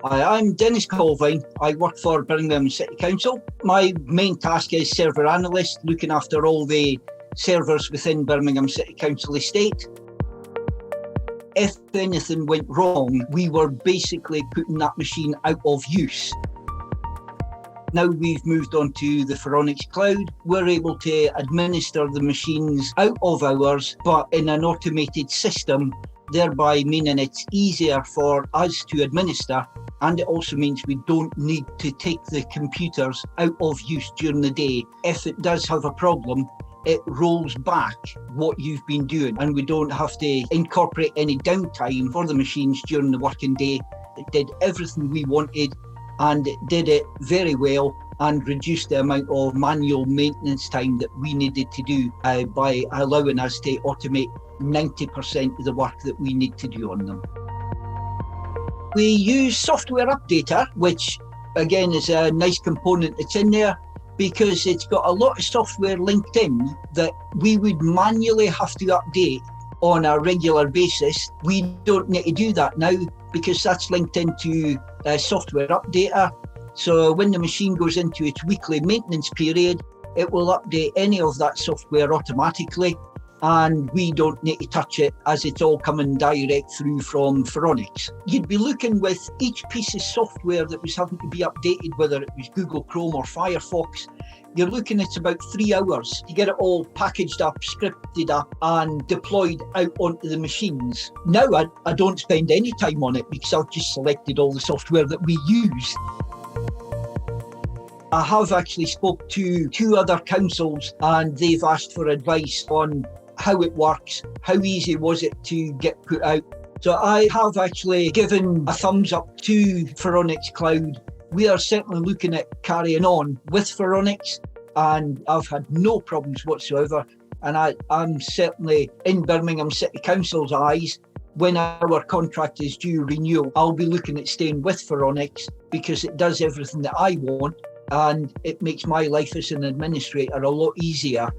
Hi, I'm Denis Colvine. I work for Birmingham City Council. My main task is server analyst, looking after all the servers within Birmingham City Council estate. If anything went wrong, we were basically putting that machine out of use. Now we've moved on to the Faronics cloud, we're able to administer the machines out of hours, but in an automated system, thereby meaning it's easier for us to administer. And it also means we don't need to take the computers out of use during the day. If it does have a problem, it rolls back what you've been doing, and we don't have to incorporate any downtime for the machines during the working day. It did everything we wanted, and it did it very well and reduced the amount of manual maintenance time that we needed to do by allowing us to automate 90% of the work that we need to do on them. We use software updater, which again is a nice component that's in there because it's got a lot of software linked in that we would manually have to update on a regular basis. We don't need to do that now because that's linked into a software updater. So when the machine goes into its weekly maintenance period, it will update any of that software automatically, and we don't need to touch it as it's all coming direct through from Faronics. You'd be looking with each piece of software that was having to be updated, whether it was Google Chrome or Firefox, you're looking at about 3 hours to get it all packaged up, scripted up and deployed out onto the machines. Now I don't spend any time on it because I've just selected all the software that we use. I have actually spoke to 2 other councils and they've asked for advice on how it works, how easy was it to get put out. So I have actually given a thumbs up to Faronics Cloud. We are certainly looking at carrying on with Faronics, and I've had no problems whatsoever. And I'm certainly in Birmingham City Council's eyes. When our contract is due renewal, I'll be looking at staying with Faronics because it does everything that I want, and it makes my life as an administrator a lot easier.